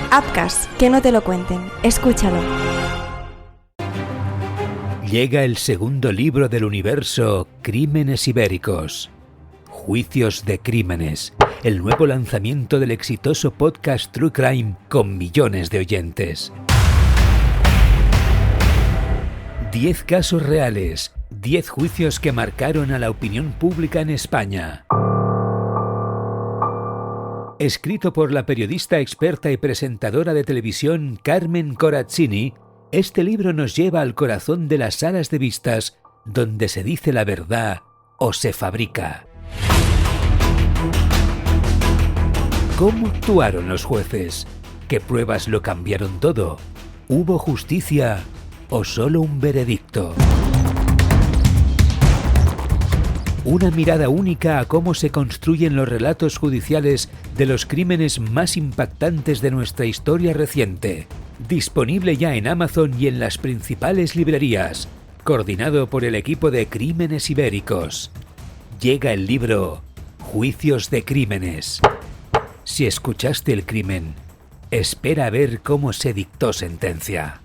Apcas, que no te lo cuenten. Escúchalo. Llega el segundo libro del universo Crímenes Ibéricos. Juicios de crímenes. El nuevo lanzamiento del exitoso podcast True Crime con millones de oyentes. 10 casos reales. 10 juicios que marcaron a la opinión pública en España. Escrito por la periodista experta y presentadora de televisión Carmen Corazzini, este libro nos lleva al corazón de las salas de vistas, donde se dice la verdad o se fabrica. ¿Cómo actuaron los jueces? ¿Qué pruebas lo cambiaron todo? ¿Hubo justicia o solo un veredicto? Una mirada única a cómo se construyen los relatos judiciales de los crímenes más impactantes de nuestra historia reciente. Disponible ya en Amazon y en las principales librerías. Coordinado por el equipo de Crímenes Ibéricos. Llega el libro Juicios de Crímenes. Si escuchaste el crimen, espera a ver cómo se dictó sentencia.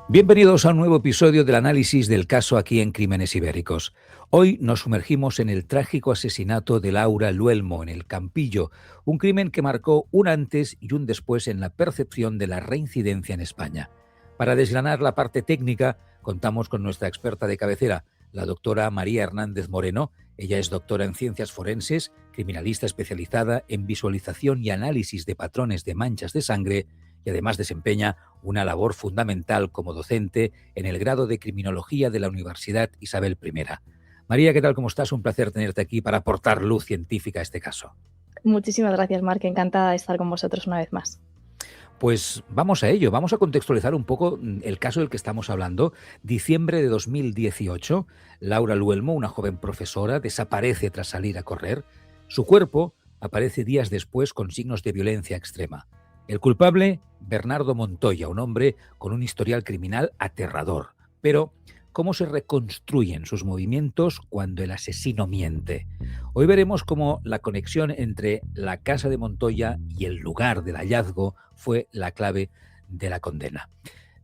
Bienvenidos a un nuevo episodio del análisis del caso aquí en Crímenes Ibéricos. Hoy nos sumergimos en el trágico asesinato de Laura Luelmo en el Campillo, un crimen que marcó un antes y un después en la percepción de la reincidencia en España. Para desgranar la parte técnica, contamos con nuestra experta de cabecera, la doctora María Hernández Moreno. Ella es doctora en Ciencias Forenses, criminalista especializada en visualización y análisis de patrones de manchas de sangre, y además desempeña una labor fundamental como docente en el grado de Criminología de la Universidad Isabel I. María, ¿qué tal? ¿Cómo estás? Un placer tenerte aquí para aportar luz científica a este caso. Muchísimas gracias, Marc. Encantada de estar con vosotros una vez más. Pues vamos a ello. Vamos a contextualizar un poco el caso del que estamos hablando. Diciembre de 2018, Laura Luelmo, una joven profesora, desaparece tras salir a correr. Su cuerpo aparece días después con signos de violencia extrema. El culpable, Bernardo Montoya, un hombre con un historial criminal aterrador. Pero, ¿cómo se reconstruyen sus movimientos cuando el asesino miente? Hoy veremos cómo la conexión entre la casa de Montoya y el lugar del hallazgo fue la clave de la condena.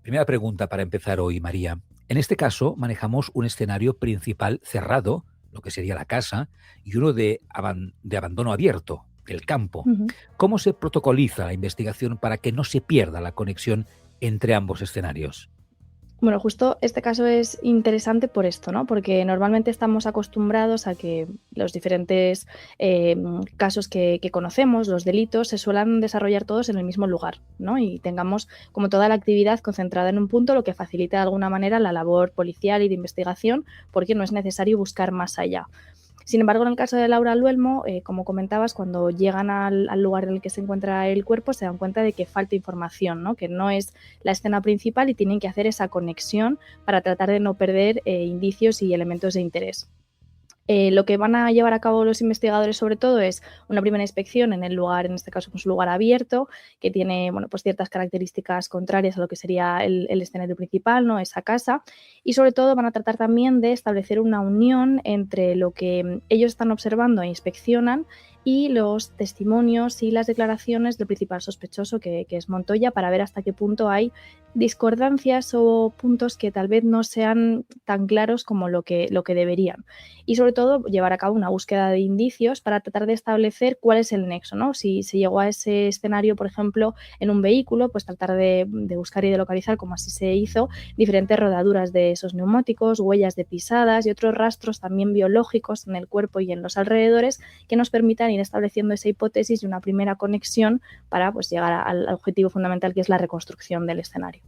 Primera pregunta para empezar hoy, María. En este caso manejamos un escenario principal cerrado, lo que sería la casa, y uno de abandono abierto, el campo. ¿Cómo se protocoliza la investigación para que no se pierda la conexión entre ambos escenarios? Bueno, justo este caso es interesante por esto, ¿no? Porque normalmente estamos acostumbrados a que los diferentes casos que conocemos, los delitos, se suelen desarrollar todos en el mismo lugar, ¿no? Y tengamos como toda la actividad concentrada en un punto, lo que facilita de alguna manera la labor policial y de investigación, porque no es necesario buscar más allá. Sin embargo, en el caso de Laura Luelmo, como comentabas, cuando llegan al lugar en el que se encuentra el cuerpo, se dan cuenta de que falta información, ¿no? Que no es la escena principal y tienen que hacer esa conexión para tratar de no perder indicios y elementos de interés. Lo que van a llevar a cabo los investigadores sobre todo es una primera inspección en el lugar, en este caso es un lugar abierto, que tiene pues ciertas características contrarias a lo que sería el escenario principal, ¿no? Esa casa, y sobre todo van a tratar también de establecer una unión entre lo que ellos están observando e inspeccionan y los testimonios y las declaraciones del principal sospechoso, que es Montoya, para ver hasta qué punto hay discordancias o puntos que tal vez no sean tan claros como lo que deberían. Y sobre todo llevar a cabo una búsqueda de indicios para tratar de establecer cuál es el nexo, ¿no? Si se llegó a ese escenario, por ejemplo, en un vehículo, pues tratar de buscar y de localizar, como así se hizo, diferentes rodaduras de esos neumáticos, huellas de pisadas y otros rastros también biológicos en el cuerpo y en los alrededores que nos permitan ir estableciendo esa hipótesis y una primera conexión para pues llegar al objetivo fundamental, que es la reconstrucción del escenario.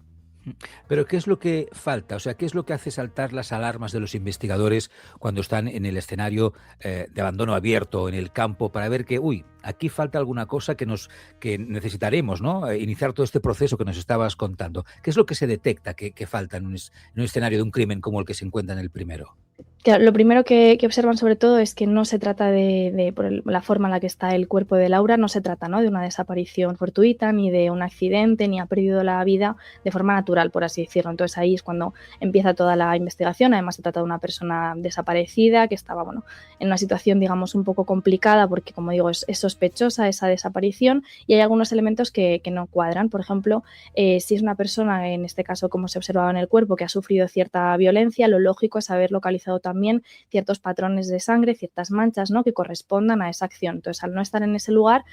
Pero ¿qué es lo que falta? O sea, ¿qué es lo que hace saltar las alarmas de los investigadores cuando están en el escenario de abandono abierto, en el campo, para ver que, aquí falta alguna cosa que necesitaremos, ¿no? Iniciar todo este proceso que nos estabas contando. ¿Qué es lo que se detecta que falta en un escenario de un crimen como el que se encuentra en el primero? Claro, lo primero que observan sobre todo es que no se trata la forma en la que está el cuerpo de Laura, no se trata, ¿no?, de una desaparición fortuita, ni de un accidente, ni ha perdido la vida de forma natural, por así decirlo. Entonces ahí es cuando empieza toda la investigación. Además se trata de una persona desaparecida que estaba, bueno, en una situación, digamos, un poco complicada porque, como digo, es sospechosa esa desaparición y hay algunos elementos que no cuadran. Por ejemplo, si es una persona, en este caso como se observaba en el cuerpo, que ha sufrido cierta violencia, lo lógico es haber localizado también ciertos patrones de sangre, ciertas manchas, ¿no?, que correspondan a esa acción. Entonces, al no estar en ese lugar,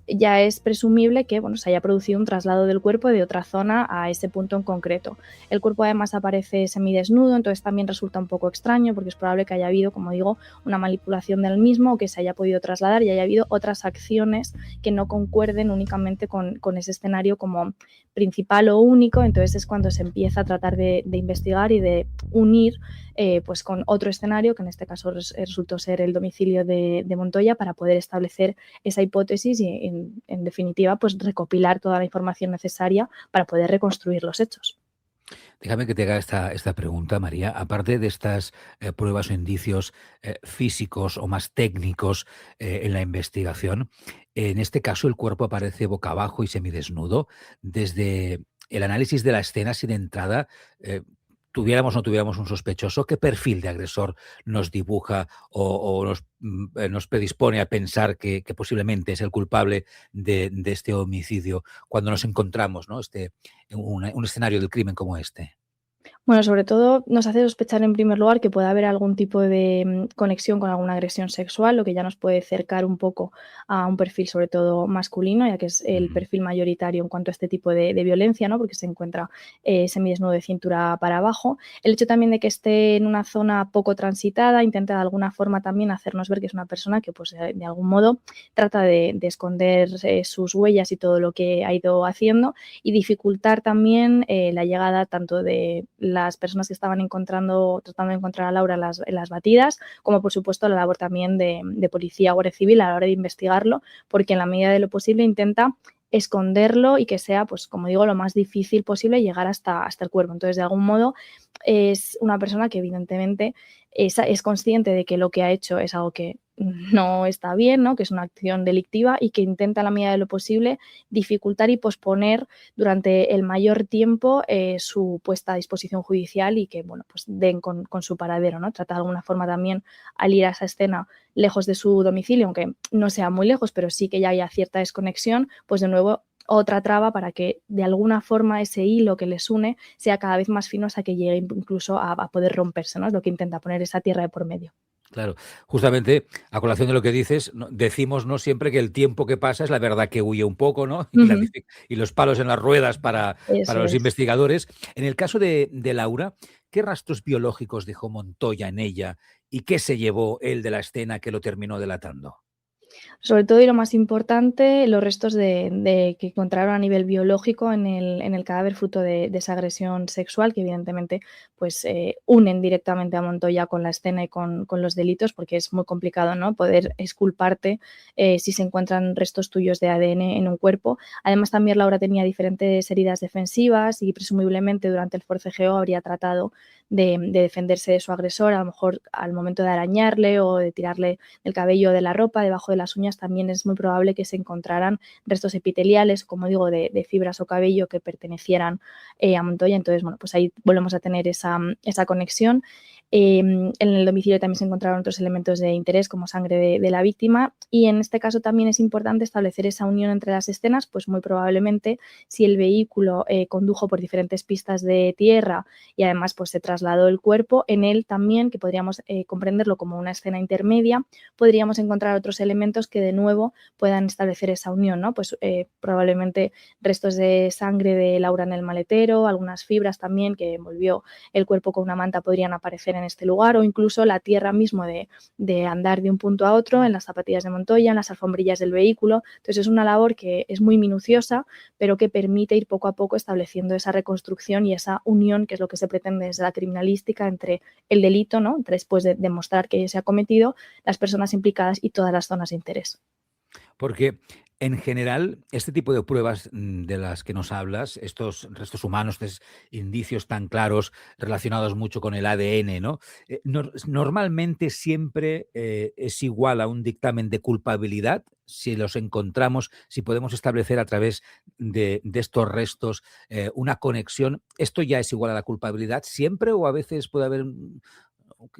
ya es presumible que, bueno, se haya producido un traslado del cuerpo de otra zona a ese punto en concreto. El cuerpo además aparece semidesnudo, entonces también resulta un poco extraño porque es probable que haya habido, como digo, una manipulación del mismo o que se haya podido trasladar y haya habido otras acciones que no concuerden únicamente con ese escenario como principal o único. Entonces es cuando se empieza a tratar de investigar y de unir pues con otro escenario, que en este caso resultó ser el domicilio de Montoya, para poder establecer esa hipótesis y, en definitiva, pues recopilar toda la información necesaria para poder reconstruir los hechos. Déjame que te haga esta pregunta, María. Aparte de estas pruebas o indicios físicos o más técnicos en la investigación, en este caso el cuerpo aparece boca abajo y semidesnudo. Desde el análisis de la escena, si de entrada tuviéramos o no tuviéramos un sospechoso, ¿qué perfil de agresor nos dibuja o nos predispone a pensar que posiblemente es el culpable de este homicidio cuando nos encontramos, ¿no?, un escenario del crimen como este? Bueno, sobre todo nos hace sospechar en primer lugar que puede haber algún tipo de conexión con alguna agresión sexual, lo que ya nos puede acercar un poco a un perfil sobre todo masculino, ya que es el Ujú. perfil mayoritario en cuanto a este tipo de violencia, ¿no?, porque se encuentra semidesnudo de cintura para abajo. El hecho también de que esté en una zona poco transitada intenta de alguna forma también hacernos ver que es una persona que, pues, de algún modo trata de esconder sus huellas y todo lo que ha ido haciendo, y dificultar también la llegada tanto de las personas que estaban tratando de encontrar a Laura en las batidas, como por supuesto la labor también de policía o Guardia Civil a la hora de investigarlo, porque en la medida de lo posible intenta esconderlo y que sea, pues como digo, lo más difícil posible llegar hasta el cuerpo. Entonces, de algún modo, es una persona que evidentemente es consciente de que lo que ha hecho es algo que no está bien, ¿no?, que es una acción delictiva y que intenta, en la medida de lo posible, dificultar y posponer durante el mayor tiempo su puesta a disposición judicial y que, bueno, pues den con su paradero, ¿no? Trata de alguna forma también, al ir a esa escena lejos de su domicilio, aunque no sea muy lejos, pero sí que ya haya cierta desconexión, pues de nuevo otra traba para que de alguna forma ese hilo que les une sea cada vez más fino hasta que llegue incluso a poder romperse, ¿no? Es lo que intenta poner esa tierra de por medio. Claro, justamente a colación de lo que dices, decimos no siempre que el tiempo que pasa es la verdad que huye un poco, ¿no? Ujú. Y los palos en las ruedas para Eso los es. investigadores. En el caso de Laura, ¿qué rastros biológicos dejó Montoya en ella y qué se llevó él de la escena que lo terminó delatando? Sobre todo, y lo más importante, los restos que encontraron a nivel biológico en el cadáver fruto de esa agresión sexual, que evidentemente pues unen directamente a Montoya con la escena y con los delitos, porque es muy complicado, ¿no?, poder exculparte si se encuentran restos tuyos de ADN en un cuerpo. Además, también Laura tenía diferentes heridas defensivas y presumiblemente durante el forcejeo habría tratado de defenderse de su agresor, a lo mejor al momento de arañarle o de tirarle el cabello de la ropa, debajo de las uñas también es muy probable que se encontraran restos epiteliales, como digo, de fibras o cabello que pertenecieran a Montoya. Entonces, bueno, pues ahí volvemos a tener esa conexión. En el domicilio también se encontraron otros elementos de interés, como sangre de la víctima, y en este caso también es importante establecer esa unión entre las escenas, pues muy probablemente si el vehículo condujo por diferentes pistas de tierra y además pues se trasladó el cuerpo, en él también, que podríamos comprenderlo como una escena intermedia, podríamos encontrar otros elementos que de nuevo puedan establecer esa unión, ¿no? Pues probablemente restos de sangre de Laura en el maletero, algunas fibras también que envolvió el cuerpo con una manta podrían aparecer en este lugar, o incluso la tierra mismo de andar de un punto a otro en las zapatillas de Montoya, en las alfombrillas del vehículo. Entonces es una labor que es muy minuciosa, pero que permite ir poco a poco estableciendo esa reconstrucción y esa unión, que es lo que se pretende desde la criminalística, entre el delito, ¿no?, después de demostrar que se ha cometido, las personas implicadas y todas las zonas de interés. Porque En general, este tipo de pruebas de las que nos hablas, estos restos humanos, estos indicios tan claros relacionados mucho con el ADN, ¿no? Normalmente siempre es igual a un dictamen de culpabilidad si los encontramos, si podemos establecer a través de estos restos una conexión. ¿Esto ya es igual a la culpabilidad siempre o a veces puede haber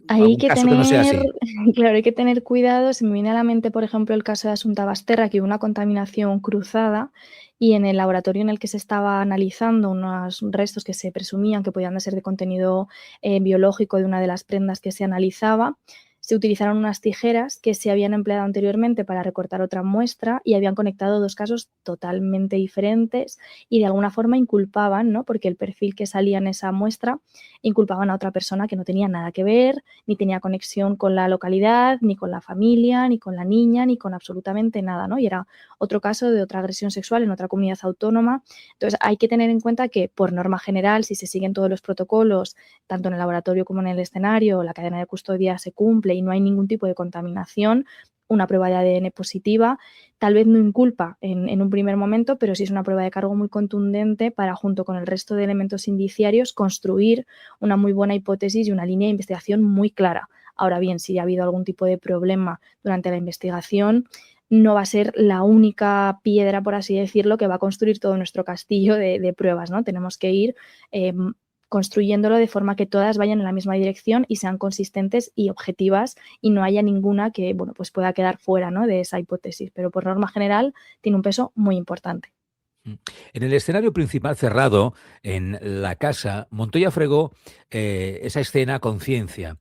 Hay algún que caso que no sea tener, así? claro, hay que tener cuidado. Se me viene a la mente, por ejemplo, el caso de Asunta Basterra, que hubo una contaminación cruzada y en el laboratorio en el que se estaba analizando unos restos que se presumían que podían ser de contenido biológico de una de las prendas que se analizaba, se utilizaron unas tijeras que se habían empleado anteriormente para recortar otra muestra y habían conectado dos casos totalmente diferentes y de alguna forma inculpaban, ¿no? Porque el perfil que salía en esa muestra inculpaban a otra persona que no tenía nada que ver, ni tenía conexión con la localidad, ni con la familia, ni con la niña, ni con absolutamente nada, ¿no? Y era otro caso de otra agresión sexual en otra comunidad autónoma. Entonces, hay que tener en cuenta que, por norma general, si se siguen todos los protocolos, tanto en el laboratorio como en el escenario, la cadena de custodia se cumple y no hay ningún tipo de contaminación, una prueba de ADN positiva, tal vez no inculpa en un primer momento, pero sí es una prueba de cargo muy contundente para, junto con el resto de elementos indiciarios, construir una muy buena hipótesis y una línea de investigación muy clara. Ahora bien, si ha habido algún tipo de problema durante la investigación, no va a ser la única piedra, por así decirlo, que va a construir todo nuestro castillo de pruebas, ¿no? Tenemos que ir construyéndolo de forma que todas vayan en la misma dirección y sean consistentes y objetivas y no haya ninguna que, bueno, pues pueda quedar fuera, ¿no?, de esa hipótesis. Pero por norma general tiene un peso muy importante. En el escenario principal cerrado, en la casa, Montoya fregó esa escena con ciencia.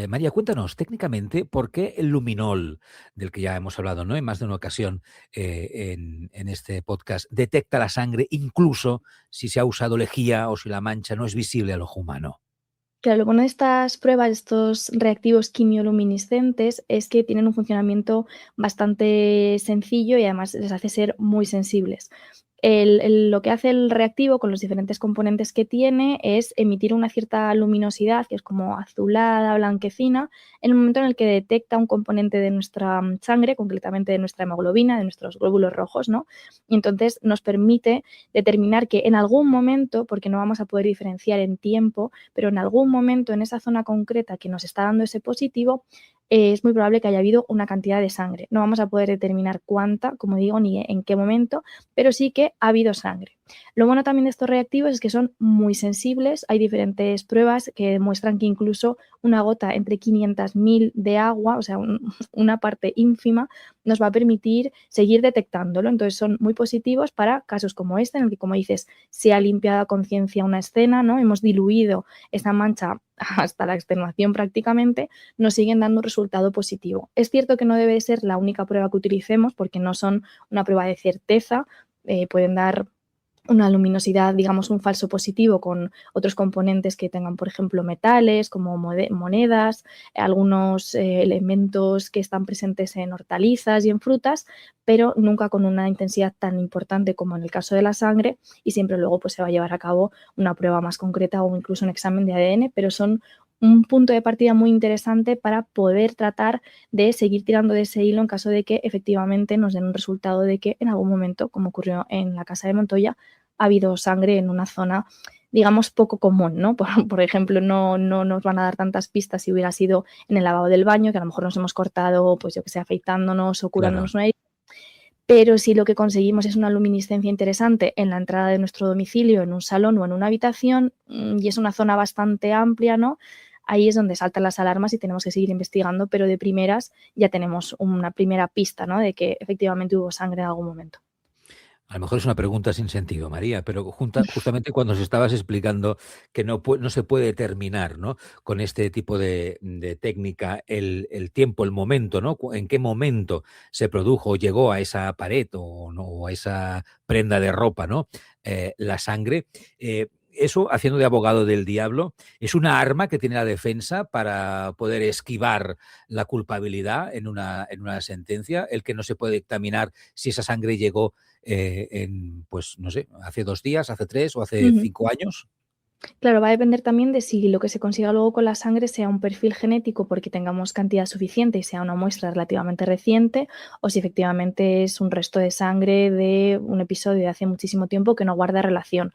María, cuéntanos técnicamente por qué el luminol, del que ya hemos hablado, ¿no?, en más de una ocasión en este podcast, detecta la sangre incluso si se ha usado lejía o si la mancha no es visible al ojo humano. Claro, lo bueno de estas pruebas, estos reactivos quimioluminiscentes, es que tienen un funcionamiento bastante sencillo y además les hace ser muy sensibles. Lo que hace el reactivo con los diferentes componentes que tiene es emitir una cierta luminosidad, que es como azulada, blanquecina, en el momento en el que detecta un componente de nuestra sangre, concretamente de nuestra hemoglobina, de nuestros glóbulos rojos, ¿no? Y entonces nos permite determinar que en algún momento, porque no vamos a poder diferenciar en tiempo, pero en algún momento en esa zona concreta que nos está dando ese positivo, es muy probable que haya habido una cantidad de sangre. No vamos a poder determinar cuánta, como digo, ni en qué momento, pero sí que ha habido sangre. Lo bueno también de estos reactivos es que son muy sensibles. Hay diferentes pruebas que demuestran que incluso una gota entre 500.000 de agua, o sea, una parte ínfima, nos va a permitir seguir detectándolo. Entonces son muy positivos para casos como este, en el que, como dices, se ha limpiado a conciencia una escena, ¿no? Hemos diluido esa mancha hasta la extenuación prácticamente, nos siguen dando un resultado positivo. Es cierto que no debe ser la única prueba que utilicemos porque no son una prueba de certeza, pueden dar una luminosidad, digamos, un falso positivo con otros componentes que tengan, por ejemplo, metales como monedas, algunos elementos que están presentes en hortalizas y en frutas, pero nunca con una intensidad tan importante como en el caso de la sangre, y siempre luego pues, se va a llevar a cabo una prueba más concreta o incluso un examen de ADN, pero son un punto de partida muy interesante para poder tratar de seguir tirando de ese hilo en caso de que efectivamente nos den un resultado de que en algún momento, como ocurrió en la casa de Montoya, ha habido sangre en una zona, digamos, poco común, ¿no? Por ejemplo, no nos van a dar tantas pistas si hubiera sido en el lavabo del baño, que a lo mejor nos hemos cortado, pues yo que sé, afeitándonos o Claro. curándonos una herida. Pero si lo que conseguimos es una luminiscencia interesante en la entrada de nuestro domicilio, en un salón o en una habitación, y es una zona bastante amplia, ¿no? Ahí es donde saltan las alarmas y tenemos que seguir investigando, pero de primeras ya tenemos una primera pista, ¿no?, de que efectivamente hubo sangre en algún momento. A lo mejor es una pregunta sin sentido, María, pero justamente cuando nos estabas explicando que no se puede determinar, ¿no?, con este tipo de técnica el tiempo, el momento, ¿no?, en qué momento se produjo o llegó a esa pared o, no, o a esa prenda de ropa, ¿no?, la sangre. Eso, haciendo de abogado del diablo, es una arma que tiene la defensa para poder esquivar la culpabilidad en una sentencia, el que no se puede dictaminar si esa sangre llegó pues no sé, hace 2 días, hace 3 o hace Ujú. 5 años. Claro, va a depender también de si lo que se consiga luego con la sangre sea un perfil genético porque tengamos cantidad suficiente y sea una muestra relativamente reciente, o si efectivamente es un resto de sangre de un episodio de hace muchísimo tiempo que no guarda relación.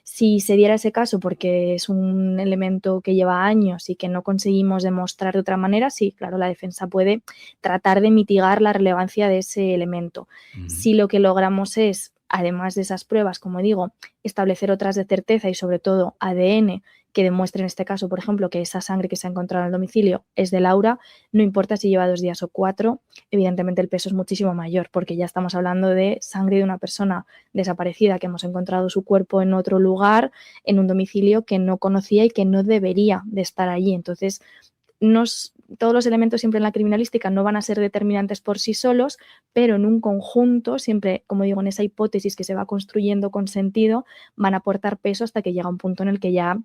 Si se diera ese caso porque es un elemento que lleva años y que no conseguimos demostrar de otra manera, sí, claro, la defensa puede tratar de mitigar la relevancia de ese elemento. Ujú. Si lo que logramos es, además de esas pruebas, como digo, establecer otras de certeza y sobre todo ADN que demuestre en este caso, por ejemplo, que esa sangre que se ha encontrado en el domicilio es de Laura, no importa si lleva 2 días o 4, evidentemente el peso es muchísimo mayor porque ya estamos hablando de sangre de una persona desaparecida que hemos encontrado su cuerpo en otro lugar, en un domicilio que no conocía y que no debería de estar allí. Entonces, todos los elementos siempre en la criminalística no van a ser determinantes por sí solos, pero en un conjunto, siempre, como digo, en esa hipótesis que se va construyendo con sentido, van a aportar peso hasta que llega un punto en el que ya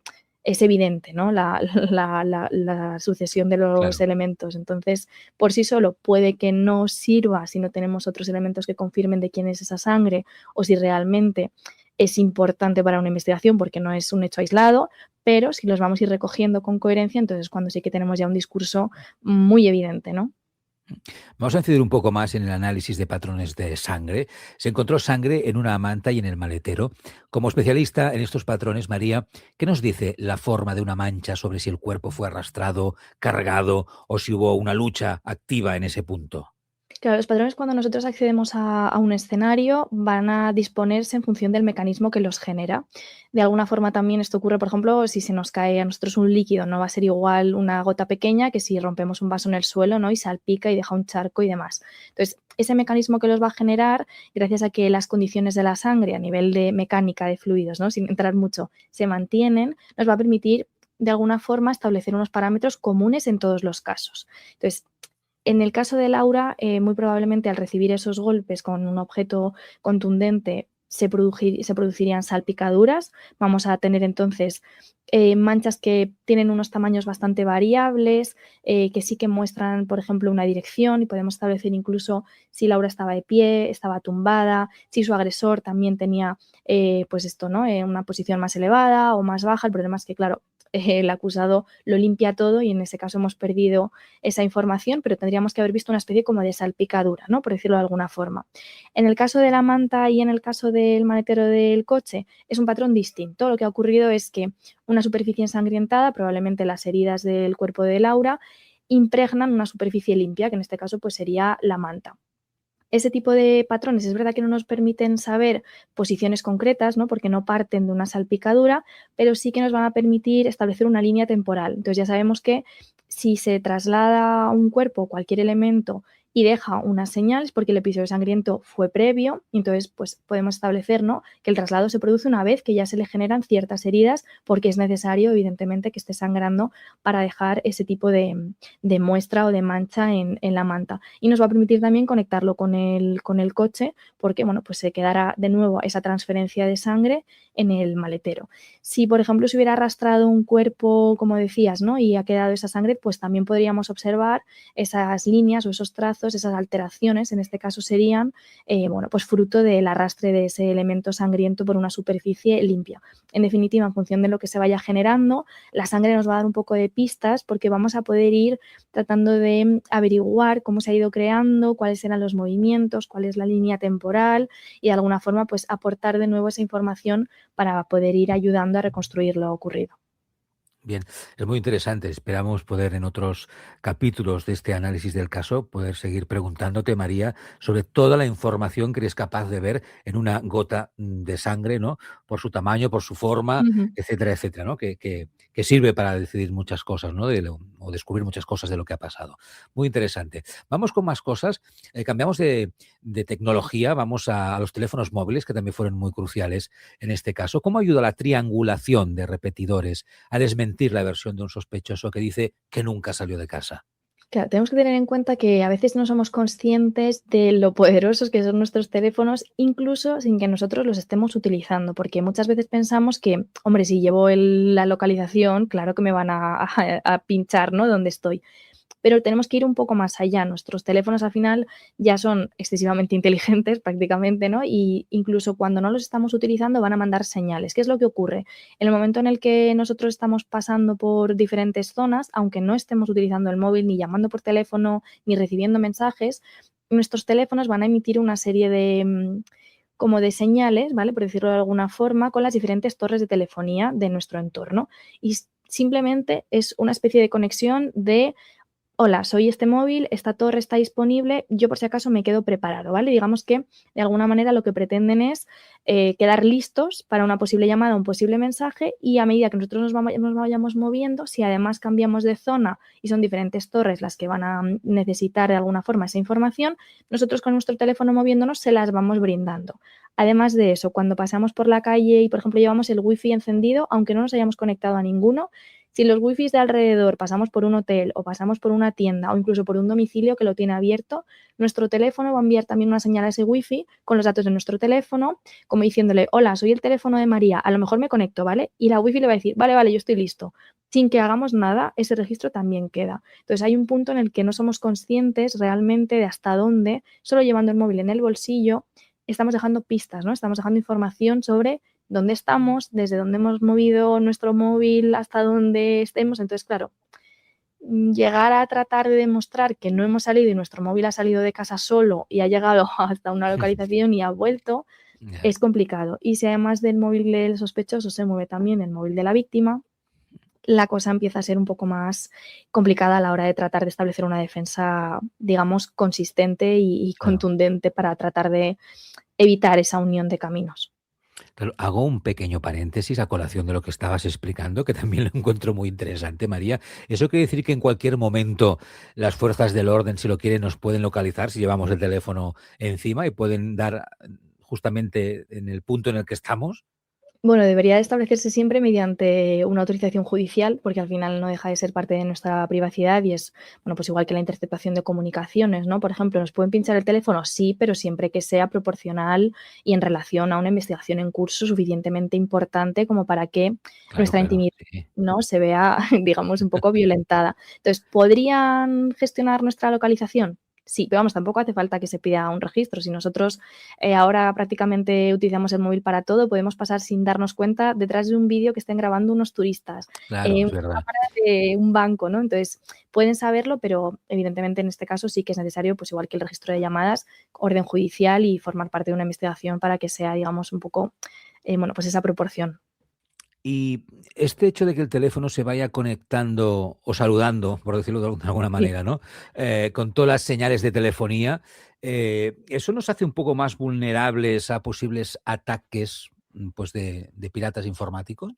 es evidente, ¿no? La sucesión de los Claro. elementos. Entonces, por sí solo puede que no sirva si no tenemos otros elementos que confirmen de quién es esa sangre o si realmente es importante para una investigación porque no es un hecho aislado, pero si los vamos a ir recogiendo con coherencia, entonces cuando sí que tenemos ya un discurso muy evidente, ¿no? Vamos a incidir un poco más en el análisis de patrones de sangre. Se encontró sangre en una manta y en el maletero. Como especialista en estos patrones, María, ¿qué nos dice la forma de una mancha sobre si el cuerpo fue arrastrado, cargado o si hubo una lucha activa en ese punto? Claro, los patrones cuando nosotros accedemos a un escenario van a disponerse en función del mecanismo que los genera. De alguna forma también esto ocurre, por ejemplo, si se nos cae a nosotros un líquido, no va a ser igual una gota pequeña que si rompemos un vaso en el suelo, ¿no? Y salpica y deja un charco y demás. Entonces, ese mecanismo que los va a generar, gracias a que las condiciones de la sangre a nivel de mecánica de fluidos, ¿no? Sin entrar mucho, se mantienen, nos va a permitir de alguna forma establecer unos parámetros comunes en todos los casos. Entonces, en el caso de Laura, muy probablemente al recibir esos golpes con un objeto contundente se producirían salpicaduras. Vamos a tener entonces manchas que tienen unos tamaños bastante variables, que sí que muestran, por ejemplo, una dirección y podemos establecer incluso si Laura estaba de pie, estaba tumbada, si su agresor también tenía, pues esto, ¿no? Una posición más elevada o más baja. El problema es que, claro, el acusado lo limpia todo y en ese caso hemos perdido esa información, pero tendríamos que haber visto una especie como de salpicadura, ¿no? Por decirlo de alguna forma. En el caso de la manta y en el caso del maletero del coche, es un patrón distinto. Lo que ha ocurrido es que una superficie ensangrientada, probablemente las heridas del cuerpo de Laura, impregnan una superficie limpia, que en este caso pues sería la manta. Ese tipo de patrones es verdad que no nos permiten saber posiciones concretas, ¿no? Porque no parten de una salpicadura, pero sí que nos van a permitir establecer una línea temporal. Entonces ya sabemos que si se traslada un cuerpo cualquier elemento y deja unas señales porque el episodio sangriento fue previo, entonces pues podemos establecer, ¿no? Que el traslado se produce una vez que ya se le generan ciertas heridas porque es necesario evidentemente que esté sangrando para dejar ese tipo de muestra o de mancha en la manta. Y nos va a permitir también conectarlo con el coche porque, bueno, pues se quedará de nuevo esa transferencia de sangre en el maletero. Si, por ejemplo, se hubiera arrastrado un cuerpo, como decías, ¿no? Y ha quedado esa sangre, pues también podríamos observar esas líneas o esos trazos, esas alteraciones, en este caso serían, bueno, pues fruto del arrastre de ese elemento sangriento por una superficie limpia. En definitiva, en función de lo que se vaya generando, la sangre nos va a dar un poco de pistas porque vamos a poder ir tratando de averiguar cómo se ha ido creando, cuáles eran los movimientos, cuál es la línea temporal y de alguna forma pues aportar de nuevo esa información para poder ir ayudando a reconstruir lo ocurrido. Bien, es muy interesante. Esperamos poder en otros capítulos de este análisis del caso poder seguir preguntándote, María, sobre toda la información que eres capaz de ver en una gota de sangre, ¿no? Por su tamaño, por su forma, Ujú. etcétera, etcétera, ¿no? Que sirve para decidir muchas cosas, ¿no? O descubrir muchas cosas de lo que ha pasado. Muy interesante. Vamos con más cosas. Cambiamos de tecnología, vamos a los teléfonos móviles, que también fueron muy cruciales en este caso. ¿Cómo ayuda la triangulación de repetidores a desmentir la versión de un sospechoso que dice que nunca salió de casa? Claro, tenemos que tener en cuenta que a veces no somos conscientes de lo poderosos que son nuestros teléfonos, incluso sin que nosotros los estemos utilizando, porque muchas veces pensamos que, hombre, si llevo la localización, claro que me van a pinchar, ¿no? Donde estoy. pero tenemos que ir un poco más allá. Nuestros teléfonos al final ya son excesivamente inteligentes prácticamente, ¿no? Y incluso cuando no los estamos utilizando van a mandar señales. ¿Qué es lo que ocurre? En el momento en el que nosotros estamos pasando por diferentes zonas, aunque no estemos utilizando el móvil, ni llamando por teléfono, ni recibiendo mensajes, nuestros teléfonos van a emitir una serie de como de señales, ¿vale? Por decirlo de alguna forma, con las diferentes torres de telefonía de nuestro entorno. Y simplemente es una especie de conexión de: hola, soy este móvil, esta torre está disponible, yo por si acaso me quedo preparado, ¿vale? Digamos que de alguna manera lo que pretenden es quedar listos para una posible llamada, un posible mensaje, y a medida que nosotros nos vayamos moviendo, si además cambiamos de zona y son diferentes torres las que van a necesitar de alguna forma esa información, nosotros con nuestro teléfono moviéndonos se las vamos brindando. Además de eso, cuando pasamos por la calle y, por ejemplo, llevamos el wifi encendido, aunque no nos hayamos conectado a ninguno, si los wifis de alrededor pasamos por un hotel o pasamos por una tienda o incluso por un domicilio que lo tiene abierto, nuestro teléfono va a enviar también una señal a ese wifi con los datos de nuestro teléfono, como diciéndole: hola, soy el teléfono de María, a lo mejor me conecto, ¿vale? Y la wifi le va a decir: vale, yo estoy listo. Sin que hagamos nada, ese registro también queda. Entonces hay un punto en el que no somos conscientes realmente de hasta dónde, solo llevando el móvil en el bolsillo, estamos dejando pistas, ¿no? Estamos dejando información sobre dónde estamos, desde dónde hemos movido nuestro móvil hasta dónde estemos. Entonces, claro, llegar a tratar de demostrar que no hemos salido y nuestro móvil ha salido de casa solo y ha llegado hasta una localización y ha vuelto, es complicado. Y si además del móvil del sospechoso se mueve también el móvil de la víctima, la cosa empieza a ser un poco más complicada a la hora de tratar de establecer una defensa, digamos, consistente y contundente para tratar de evitar esa unión de caminos. Claro, hago un pequeño paréntesis a colación de lo que estabas explicando, que también lo encuentro muy interesante, María. ¿Eso quiere decir que en cualquier momento las fuerzas del orden, si lo quieren, nos pueden localizar si llevamos el teléfono encima y pueden dar justamente en el punto en el que estamos? Bueno, debería establecerse siempre mediante una autorización judicial, porque al final no deja de ser parte de nuestra privacidad y es, bueno, pues igual que la interceptación de comunicaciones, ¿no? Por ejemplo, ¿nos pueden pinchar el teléfono? Sí, pero siempre que sea proporcional y en relación a una investigación en curso suficientemente importante como para que nuestra intimidad, Sí. ¿no?, se vea, digamos, un poco violentada. Entonces, ¿podrían gestionar nuestra localización? Sí, pero vamos, tampoco hace falta que se pida un registro. Si nosotros ahora prácticamente utilizamos el móvil para todo, podemos pasar sin darnos cuenta detrás de un vídeo que estén grabando unos turistas, Claro, es una verdad. cámara de un banco, ¿no? Entonces, pueden saberlo, pero evidentemente en este caso sí que es necesario, pues igual que el registro de llamadas, orden judicial y formar parte de una investigación para que sea, digamos, un poco, bueno, pues esa proporción. Y este hecho de que el teléfono se vaya conectando o saludando, por decirlo de alguna Sí. manera, ¿no? Con todas las señales de telefonía, ¿eso nos hace un poco más vulnerables a posibles ataques, pues de piratas informáticos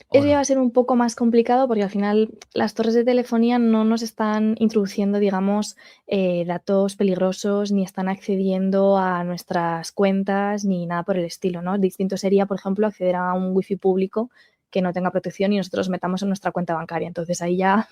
o Eso ya va a no? ser un poco más complicado porque al final las torres de telefonía no nos están introduciendo, digamos, datos peligrosos ni están accediendo a nuestras cuentas ni nada por el estilo, ¿no? Distinto sería, por ejemplo, acceder a un wifi público que no tenga protección y nosotros metamos en nuestra cuenta bancaria. Entonces ahí ya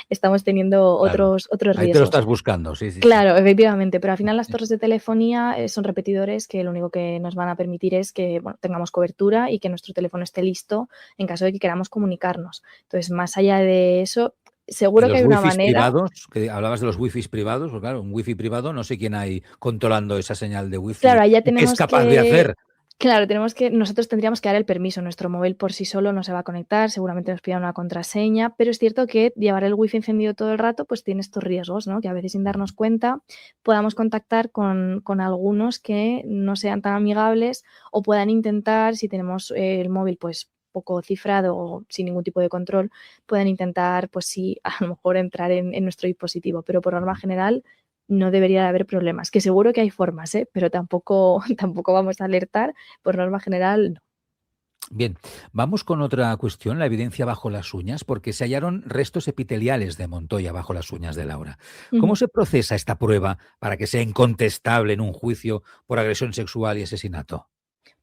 estamos teniendo Claro. otros Ahí te lo riesgos. estás buscando, sí, sí, sí. Claro, efectivamente, pero al final las torres de telefonía son repetidores que lo único que nos van a permitir es que, bueno, tengamos cobertura y que nuestro teléfono esté listo en caso de que queramos comunicarnos. Entonces, más allá de eso, Y seguro que los hay una wifis manera. privados, que hablabas de los wifis privados, pues claro, un wifi privado, no sé quién hay controlando esa señal de Claro, wifi ahí ya y qué es tenemos capaz de que. hacer. Claro, nosotros tendríamos que dar el permiso. Nuestro móvil por sí solo no se va a conectar, seguramente nos pida una contraseña, pero es cierto que llevar el wifi encendido todo el rato, pues tiene estos riesgos, ¿no? Que a veces sin darnos cuenta podamos contactar con algunos que no sean tan amigables o puedan intentar, si tenemos el móvil pues poco cifrado o sin ningún tipo de control, puedan intentar, pues sí, a lo mejor entrar en nuestro dispositivo, pero por norma general no debería de haber problemas, que seguro que hay formas, pero tampoco, tampoco vamos a alertar, por norma general, no. Bien, vamos con otra cuestión, la evidencia bajo las uñas, porque se hallaron restos epiteliales de Montoya bajo las uñas de Laura. ¿Cómo Ujú. se procesa esta prueba para que sea incontestable en un juicio por agresión sexual y asesinato?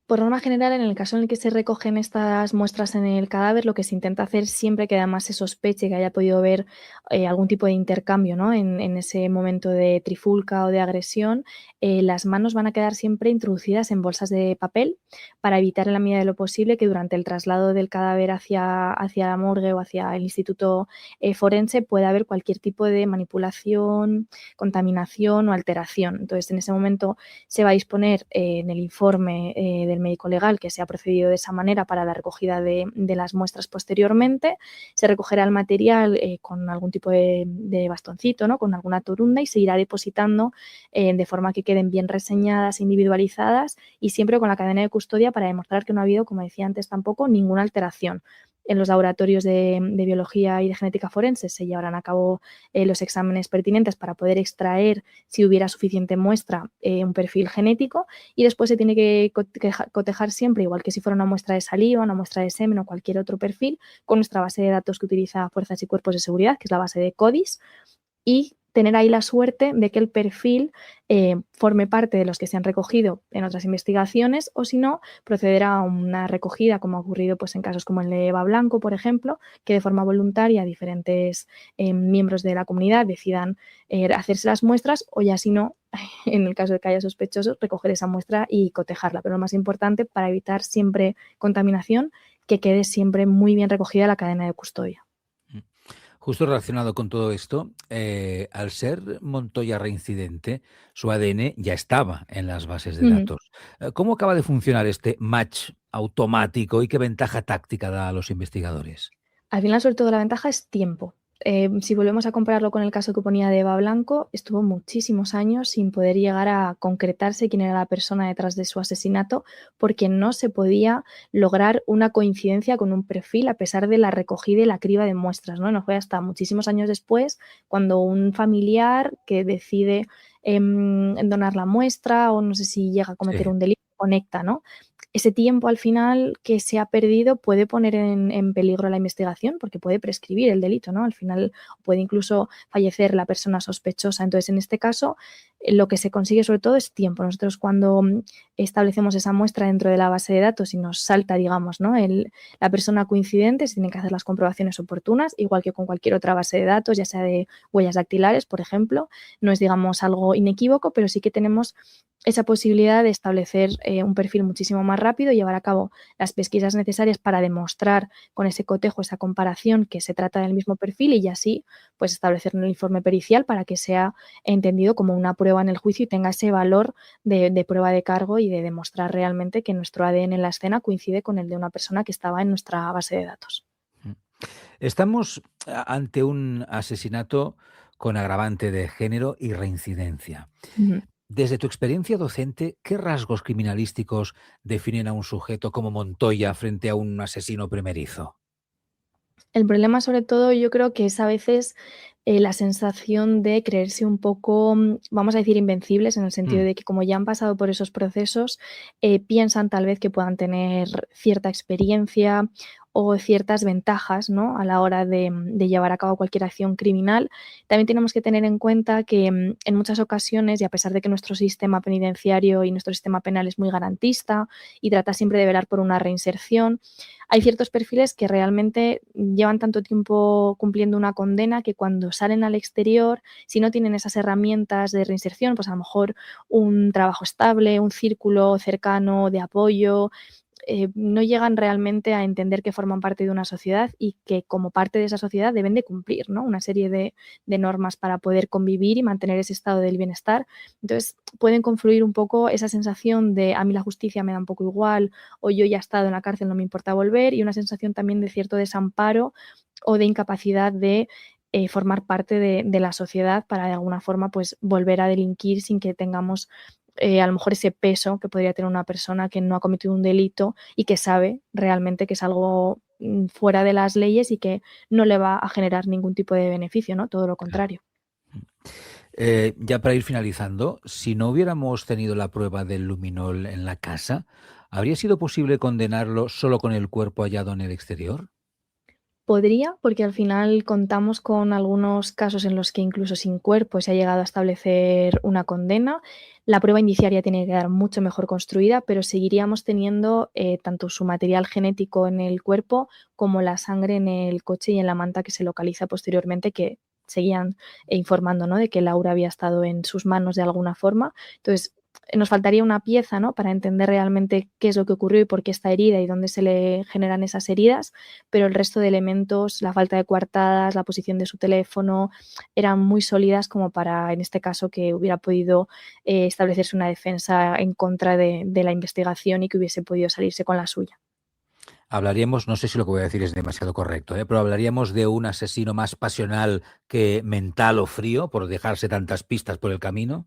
Por norma general, en el caso en el que se recogen estas muestras en el cadáver, lo que se intenta hacer siempre que además se sospeche que haya podido haber algún tipo de intercambio, ¿no? En ese momento de trifulca o de agresión, las manos van a quedar siempre introducidas en bolsas de papel para evitar en la medida de lo posible que durante el traslado del cadáver hacia la morgue o hacia el instituto forense pueda haber cualquier tipo de manipulación, contaminación o alteración. Entonces, en ese momento se va a disponer en el informe del médico legal que se ha procedido de esa manera para la recogida de las muestras posteriormente. Se recogerá el material con algún tipo de bastoncito, ¿no? Con alguna torunda, y se irá depositando de forma que queden bien reseñadas, individualizadas, y siempre con la cadena de custodia para demostrar que no ha habido, como decía antes, tampoco ninguna alteración. En los laboratorios de biología y de genética forense se llevarán a cabo los exámenes pertinentes para poder extraer, si hubiera suficiente muestra, un perfil genético, y después se tiene que cotejar siempre, igual que si fuera una muestra de saliva, una muestra de semen o cualquier otro perfil, con nuestra base de datos que utiliza Fuerzas y Cuerpos de Seguridad, que es la base de CODIS, y tener ahí la suerte de que el perfil forme parte de los que se han recogido en otras investigaciones, o si no, proceder a una recogida, como ha ocurrido pues, en casos como el de Eva Blanco, por ejemplo, que de forma voluntaria diferentes miembros de la comunidad decidan hacerse las muestras, o ya si no, en el caso de que haya sospechosos, recoger esa muestra y cotejarla. Pero lo más importante, para evitar siempre contaminación, que quede siempre muy bien recogida la cadena de custodia. Justo relacionado con todo esto, al ser Montoya reincidente, su ADN ya estaba en las bases de datos. ¿Cómo acaba de funcionar este match automático y qué ventaja táctica da a los investigadores? Al final, sobre todo, la ventaja es tiempo. Si volvemos a compararlo con el caso que ponía de Eva Blanco, estuvo muchísimos años sin poder llegar a concretarse quién era la persona detrás de su asesinato, porque no se podía lograr una coincidencia con un perfil a pesar de la recogida y la criba de muestras, ¿no? No fue hasta muchísimos años después cuando un familiar que decide donar la muestra, o no sé si llega a cometer Sí. un delito, conecta, ¿no? Ese tiempo al final que se ha perdido puede poner en peligro la investigación, porque puede prescribir el delito, ¿no? Al final puede incluso fallecer la persona sospechosa. Entonces, en este caso, lo que se consigue sobre todo es tiempo. Nosotros cuando establecemos esa muestra dentro de la base de datos y nos salta, digamos, ¿no? La persona coincidente, se tienen que hacer las comprobaciones oportunas, igual que con cualquier otra base de datos, ya sea de huellas dactilares, por ejemplo. No es, digamos, algo inequívoco, pero sí que tenemos esa posibilidad de establecer un perfil muchísimo más rápido y llevar a cabo las pesquisas necesarias para demostrar con ese cotejo, esa comparación, que se trata del mismo perfil, y así pues establecer un informe pericial para que sea entendido como una prueba en el juicio y tenga ese valor de prueba de cargo y de demostrar realmente que nuestro ADN en la escena coincide con el de una persona que estaba en nuestra base de datos. Estamos ante un asesinato con agravante de género y reincidencia. Ujú. Desde tu experiencia docente, ¿qué rasgos criminalísticos definen a un sujeto como Montoya frente a un asesino primerizo? El problema, sobre todo, yo creo que es a veces la sensación de creerse un poco, vamos a decir, invencibles, en el sentido Mm, de que como ya han pasado por esos procesos, piensan tal vez que puedan tener cierta experiencia o ciertas ventajas, ¿no? A la hora de llevar a cabo cualquier acción criminal. También tenemos que tener en cuenta que en muchas ocasiones, y a pesar de que nuestro sistema penitenciario y nuestro sistema penal es muy garantista y trata siempre de velar por una reinserción, hay ciertos perfiles que realmente llevan tanto tiempo cumpliendo una condena que cuando salen al exterior, si no tienen esas herramientas de reinserción, pues a lo mejor un trabajo estable, un círculo cercano de apoyo, no llegan realmente a entender que forman parte de una sociedad y que como parte de esa sociedad deben de cumplir, ¿no? Una serie de normas para poder convivir y mantener ese estado del bienestar. Entonces pueden confluir un poco esa sensación de a mí la justicia me da un poco igual, o yo ya he estado en la cárcel, no me importa volver, y una sensación también de cierto desamparo o de incapacidad de formar parte de la sociedad para de alguna forma pues volver a delinquir sin que tengamos a lo mejor ese peso que podría tener una persona que no ha cometido un delito y que sabe realmente que es algo fuera de las leyes y que no le va a generar ningún tipo de beneficio, ¿no? Todo lo claro. contrario. Ya para ir finalizando, si no hubiéramos tenido la prueba del luminol en la casa, ¿habría sido posible condenarlo solo con el cuerpo hallado en el exterior? Podría, porque al final contamos con algunos casos en los que incluso sin cuerpo se ha llegado a establecer una condena. La prueba indiciaria tiene que quedar mucho mejor construida, pero seguiríamos teniendo tanto su material genético en el cuerpo como la sangre en el coche y en la manta que se localiza posteriormente, que seguían informando, ¿no?, de que Laura había estado en sus manos de alguna forma. Entonces, nos faltaría una pieza, ¿no?, para entender realmente qué es lo que ocurrió y por qué está herida y dónde se le generan esas heridas, pero el resto de elementos, la falta de coartadas, la posición de su teléfono, eran muy sólidas como para, en este caso, que hubiera podido establecerse una defensa en contra de la investigación y que hubiese podido salirse con la suya. Hablaríamos, no sé si lo que voy a decir es demasiado correcto, pero hablaríamos de un asesino más pasional que mental o frío por dejarse tantas pistas por el camino.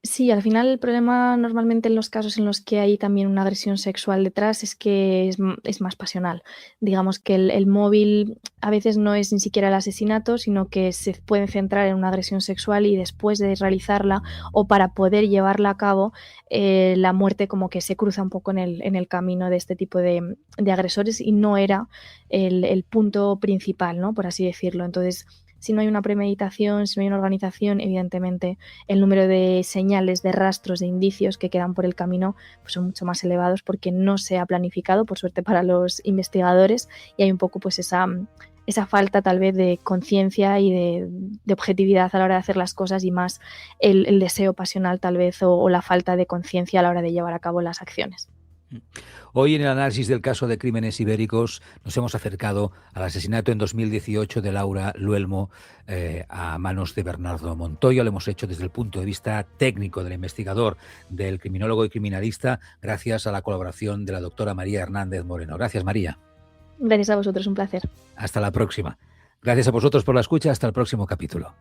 Sí, al final el problema normalmente en los casos en los que hay también una agresión sexual detrás es que es más pasional. Digamos que el móvil a veces no es ni siquiera el asesinato, sino que se puede centrar en una agresión sexual y después de realizarla o para poder llevarla a cabo, la muerte como que se cruza un poco en el camino de este tipo de agresores y no era el punto principal, ¿no?, por así decirlo. Entonces, si no hay una premeditación, si no hay una organización, evidentemente el número de señales, de rastros, de indicios que quedan por el camino pues son mucho más elevados porque no se ha planificado, por suerte para los investigadores, y hay un poco pues esa falta tal vez de conciencia y de objetividad a la hora de hacer las cosas y más el deseo pasional tal vez o la falta de conciencia a la hora de llevar a cabo las acciones. Hoy en el análisis del caso de Crímenes Ibéricos nos hemos acercado al asesinato en 2018 de Laura Luelmo a manos de Bernardo Montoya. Lo hemos hecho desde el punto de vista técnico del investigador, del criminólogo y criminalista, gracias a la colaboración de la doctora María Hernández Moreno. Gracias, María. Gracias a vosotros, un placer. Hasta la próxima. Gracias a vosotros por la escucha. Hasta el próximo capítulo.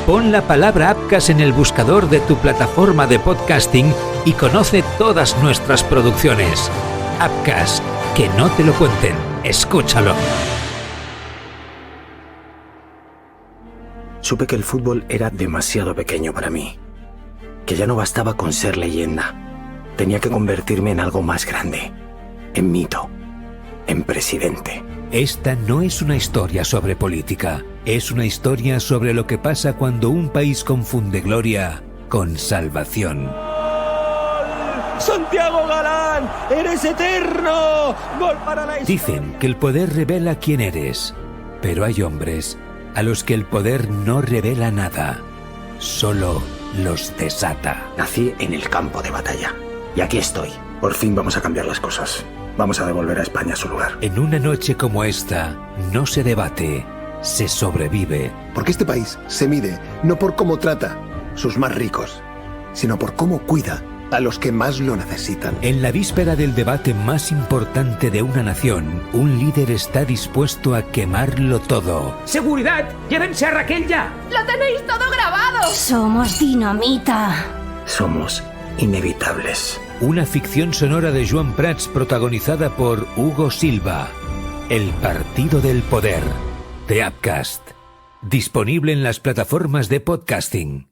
Pon la palabra Appcast en el buscador de tu plataforma de podcasting y conoce todas nuestras producciones. Appcast, que no te lo cuenten. Escúchalo. Supe que el fútbol era demasiado pequeño para mí, que ya no bastaba con ser leyenda. Tenía que convertirme en algo más grande, en mito, en presidente. Esta no es una historia sobre política, es una historia sobre lo que pasa cuando un país confunde gloria con salvación. ¡Santiago Galán! ¡Eres eterno! ¡Gol para la historia! Dicen que el poder revela quién eres, pero hay hombres a los que el poder no revela nada, solo los desata. Nací en el campo de batalla y aquí estoy. Por fin vamos a cambiar las cosas. Vamos a devolver a España su lugar. En una noche como esta, no se debate, se sobrevive. Porque este país se mide no por cómo trata sus más ricos, sino por cómo cuida a los que más lo necesitan. En la víspera del debate más importante de una nación, un líder está dispuesto a quemarlo todo. ¡Seguridad! ¡Llévense a Raquel ya! ¡Lo tenéis todo grabado! Somos dinamita. Somos inevitables. Una ficción sonora de Joan Prats protagonizada por Hugo Silva. El Partido del Poder, de Appcast. Disponible en las plataformas de podcasting.